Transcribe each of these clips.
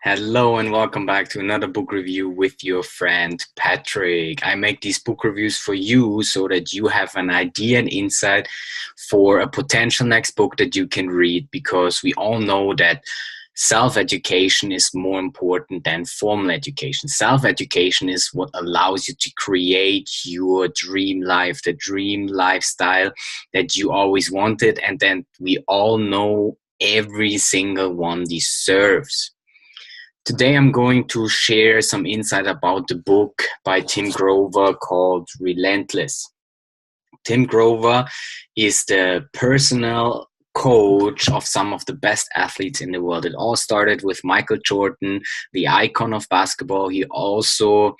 Hello and welcome back to another book review with your friend Patrick. I make these book reviews for you so that you have an idea and insight for a potential next book that you can read, because we all know that self-education is more important than formal education. Self-education is what allows you to create your dream life, the dream lifestyle that you always wanted and then we all know every single one deserves. Today, I'm going to share some insight about the book by Tim Grover called Relentless. Tim Grover is the personal coach of some of the best athletes in the world. It all started with Michael Jordan, the icon of basketball. He also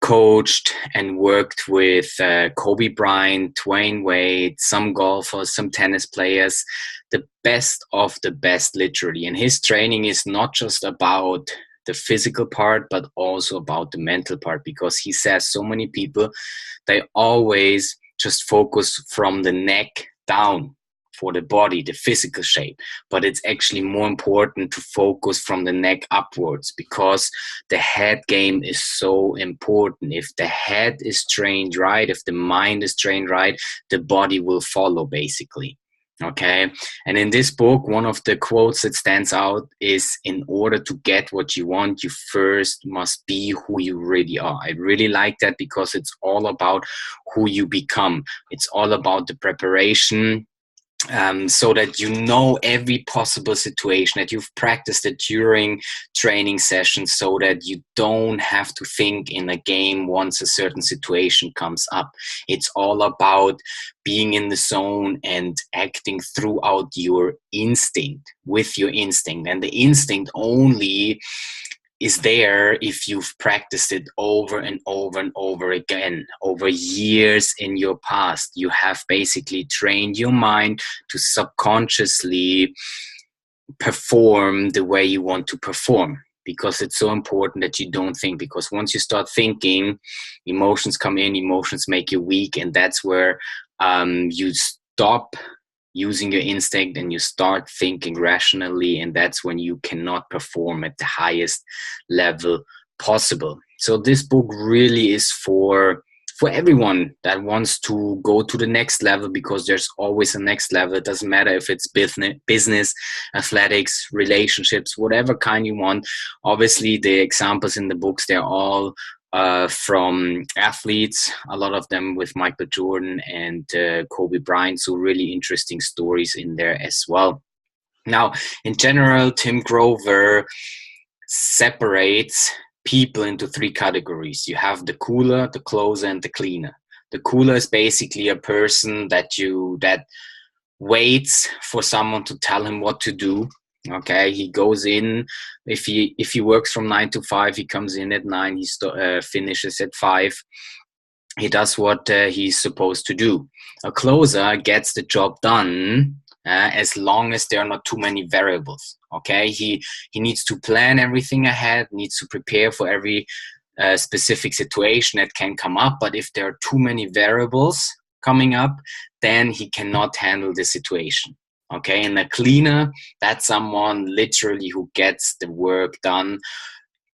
coached and worked with Kobe Bryant, Dwayne Wade, some golfers, some tennis players, the best of the best, literally. And his training is not just about the physical part, but also about the mental part, because he says so many people, they always just focus from the neck down for the body, the physical shape. But it's actually more important to focus from the neck upwards, because the head game is so important. If the head is trained right, if the mind is trained right, the body will follow, basically. Okay. And in this book, one of the quotes that stands out is, in order to get what you want, you first must be who you really are. I really like that, because it's all about who you become. It's all about the preparation, so that you know every possible situation, that you've practiced it during training sessions, so that you don't have to think in a game once a certain situation comes up. It's all about being in the zone and acting throughout your instinct, with your instinct. And the instinct only is there if you've practiced it over and over and over again, over years in your past. You have basically trained your mind to subconsciously perform the way you want to perform, because it's so important that you don't think, because once you start thinking, emotions come in, emotions make you weak, and that's where you stop using your instinct and you start thinking rationally, and that's when you cannot perform at the highest level possible. So this book really is for everyone that wants to go to the next level, because there's always a next level. It doesn't matter if it's business, athletics, relationships, whatever kind you want. Obviously, the examples in the books, they're all from athletes, a lot of them with Michael Jordan and Kobe Bryant. So really interesting stories in there as well. Now, in general, Tim Grover separates people into three categories. You have the cooler, the closer, and the cleaner. The cooler is basically a person that waits for someone to tell him what to do. Okay, he goes in. If he works from 9 to 5, he comes in at 9. He finishes at 5. He does what he's supposed to do. A closer gets the job done as long as there are not too many variables. Okay, he needs to plan everything ahead, needs to prepare for every specific situation that can come up. But if there are too many variables coming up, then he cannot handle the situation. Okay, and a cleaner, that's someone literally who gets the work done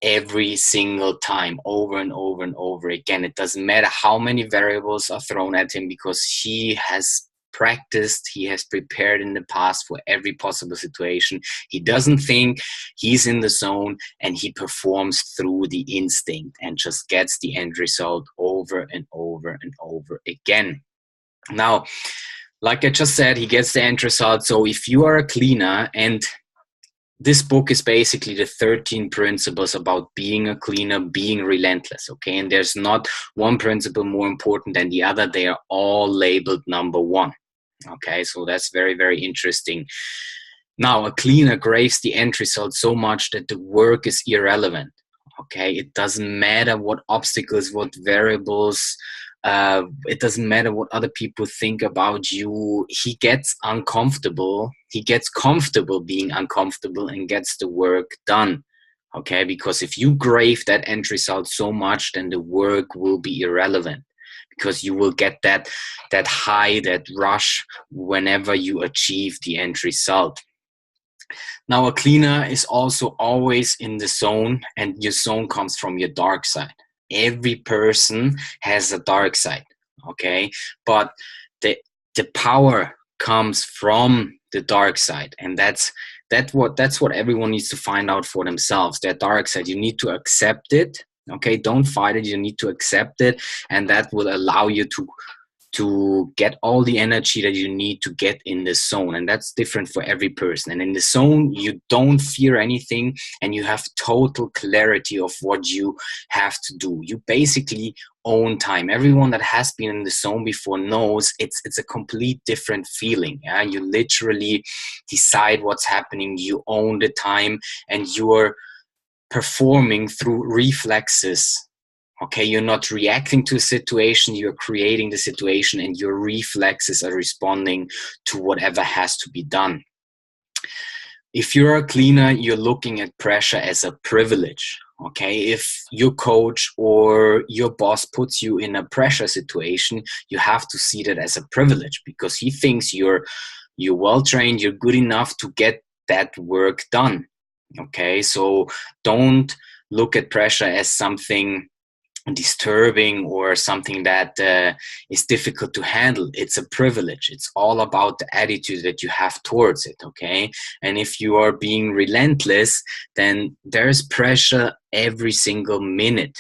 every single time, over and over and over again. It doesn't matter how many variables are thrown at him, because he has practiced, he has prepared in the past for every possible situation. He doesn't think, he's in the zone, and he performs through the instinct and just gets the end result over and over and over again. Now, like I just said, he gets the end result. So if you are a cleaner, and this book is basically the 13 principles about being a cleaner, being relentless, okay? And there's not one principle more important than the other. They are all labeled number 1, okay? So that's very, very interesting. Now, a cleaner craves the end result so much that the work is irrelevant, okay? It doesn't matter what obstacles, what variables, it doesn't matter what other people think about you. He gets uncomfortable. He gets comfortable being uncomfortable and gets the work done. Okay, because if you crave that end result so much, then the work will be irrelevant, because you will get that high, that rush whenever you achieve the end result. Now, a cleaner is also always in the zone, and your zone comes from your dark side. Every person has a dark side, okay? But the the power comes from the dark side, and that's what everyone needs to find out for themselves. Their dark side, you need to accept it. Okay, don't fight it. You need to accept it, and that will allow you to get all the energy that you need to get in the zone. And that's different for every person. And in the zone, you don't fear anything, and you have total clarity of what you have to do. You basically own time. Everyone that has been in the zone before knows it's a complete different feeling. Yeah, you literally decide what's happening, you own the time, and you're performing through reflexes. Okay, you're not reacting to a situation, you're creating the situation, and your reflexes are responding to whatever has to be done. If you're a cleaner, you're looking at pressure as a privilege. Okay, if your coach or your boss puts you in a pressure situation, you have to see that as a privilege, because he thinks you're well trained, you're good enough to get that work done. Okay, so don't look at pressure as something disturbing or something that is difficult to handle. It's a privilege. It's all about the attitude that you have towards it. Okay, and if you are being relentless, then there's pressure every single minute.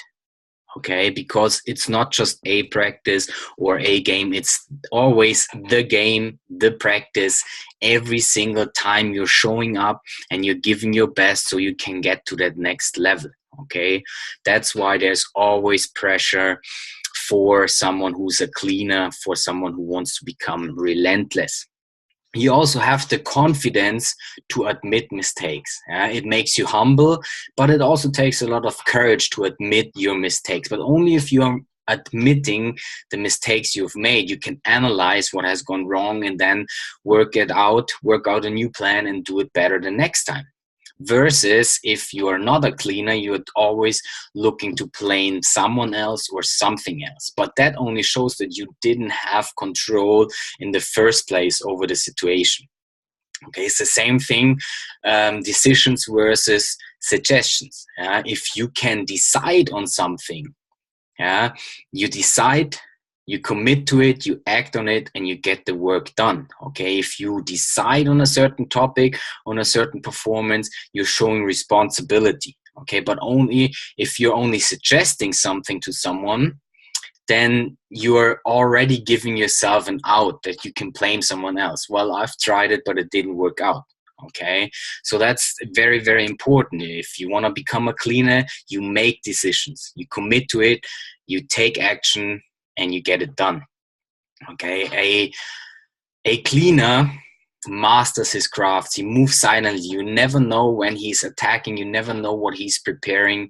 Okay, because it's not just a practice or a game, it's always the game, the practice. Every single time you're showing up and you're giving your best so you can get to that next level. Okay, that's why there's always pressure for someone who's a cleaner, for someone who wants to become relentless. You also have the confidence to admit mistakes. It makes you humble, but it also takes a lot of courage to admit your mistakes. But only if you are admitting the mistakes you've made, you can analyze what has gone wrong and then work out a new plan and do it better the next time. Versus if you are not a cleaner, you're always looking to blame someone else or something else. But that only shows that you didn't have control in the first place over the situation. Okay, it's the same thing, decisions versus suggestions. If you can decide on something, you decide, you commit to it, you act on it, and you get the work done. Okay, if you decide on a certain topic, on a certain performance, you're showing responsibility. Okay, but only if you're only suggesting something to someone, then you're already giving yourself an out that you can blame someone else. Well, I've tried it, but it didn't work out. Okay, so that's very, very important. If you want to become a cleaner, you make decisions, you commit to it, you take action, and you get it done. Okay, a cleaner masters his crafts. He moves silently. You never know when he's attacking. You never know what he's preparing.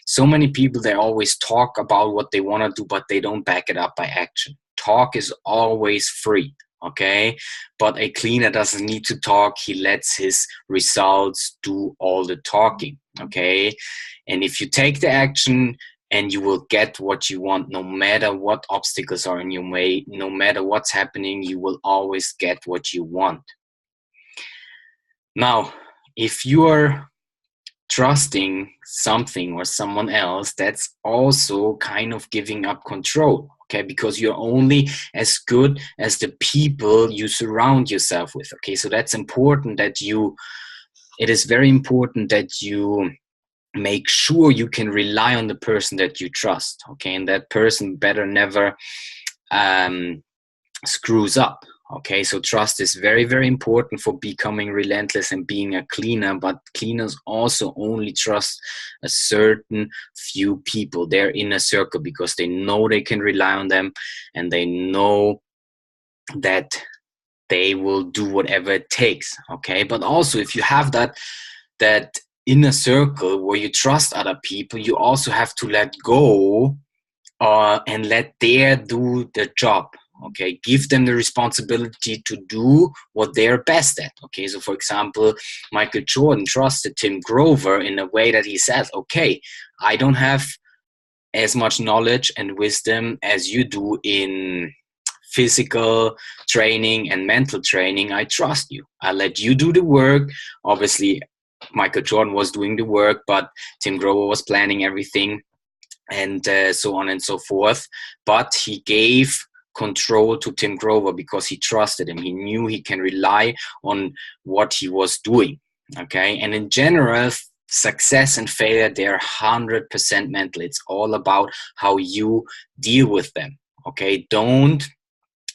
So many people, they always talk about what they want to do, but they don't back it up by action. Talk is always free. Okay, but a cleaner doesn't need to talk. He lets his results do all the talking. Okay, and if you take the action, and you will get what you want, no matter what obstacles are in your way, no matter what's happening, you will always get what you want. Now, if you are trusting something or someone else, that's also kind of giving up control. Okay, because you're only as good as the people you surround yourself with. Okay, so that's important it is very important that you make sure you can rely on the person that you trust. Okay, and that person better never screws up. Okay, so trust is very, very important for becoming relentless and being a cleaner, but cleaners also only trust a certain few people. They're in a circle because they know they can rely on them, and they know that they will do whatever it takes. Okay, but also if you have that inner circle where you trust other people, you also have to let go and let them do the job. Okay, give them the responsibility to do what they're best at. Okay, so for example, Michael Jordan trusted Tim Grover in a way that he said, okay, I don't have as much knowledge and wisdom as you do in physical training and mental training, I trust you. I let you do the work. Obviously, Michael Jordan was doing the work, but Tim Grover was planning everything, and so on and so forth. But he gave control to Tim Grover because he trusted him. He knew he can rely on what he was doing. Okay. And in general, success and failure, they're 100% mental. It's all about how you deal with them. Okay.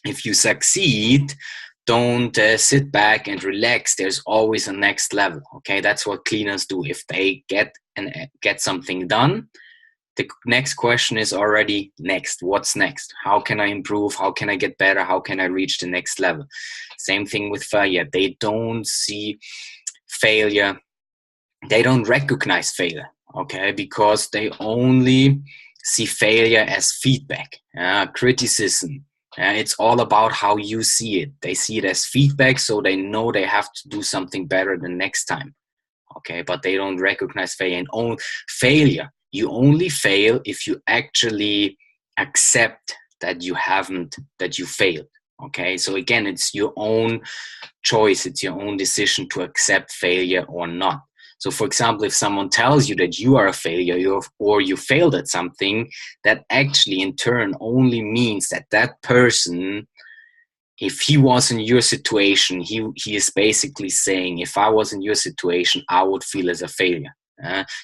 If you succeed, don't sit back and relax. There's always a next level. Okay. That's what cleaners do. If they get something done, the next question is already next. What's next? How can I improve? How can I get better? How can I reach the next level? Same thing with failure. They don't see failure. They don't recognize failure, okay? Because they only see failure as feedback, criticism. It's all about how you see it. They see it as feedback, so they know they have to do something better the next time, okay? But they don't recognize failure. And failure, you only fail if you actually accept that you failed. Okay, so again, it's your own choice, it's your own decision to accept failure or not. So for example, if someone tells you that you are a failure or you failed at something, that actually in turn only means that that person, if he was in your situation, he is basically saying, if I was in your situation, I would feel as a failure.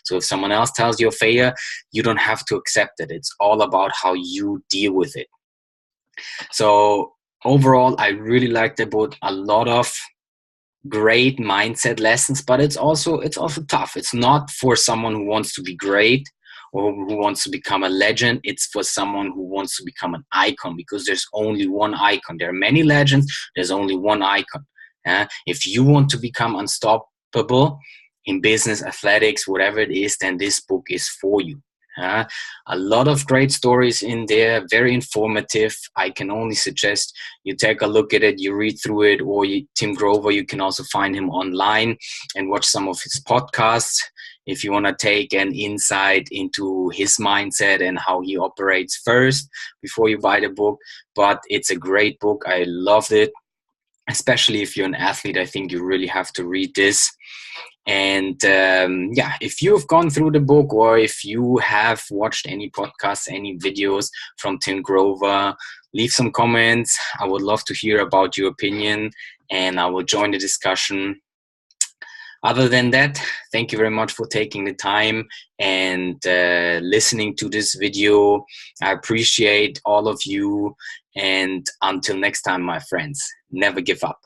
So if someone else tells you a failure, you don't have to accept it. It's all about how you deal with it. So overall, I really liked the book. A lot of great mindset lessons, but it's also tough. It's not for someone who wants to be great or who wants to become a legend. It's for someone who wants to become an icon, because there's only one icon. There are many legends, there's only one icon. If you want to become unstoppable in business, athletics, whatever it is, then this book is for you. A lot of great stories in there, very informative. I can only suggest you take a look at it, you read through it, or Tim Grover, you can also find him online and watch some of his podcasts if you want to take an insight into his mindset and how he operates first before you buy the book. But it's a great book. I loved it, especially if you're an athlete. I think you really have to read this. And if you've gone through the book, or if you have watched any podcasts, any videos from Tim Grover, leave some comments. I would love to hear about your opinion, and I will join the discussion. Other than that, thank you very much for taking the time and listening to this video. I appreciate all of you. And until next time, my friends, never give up.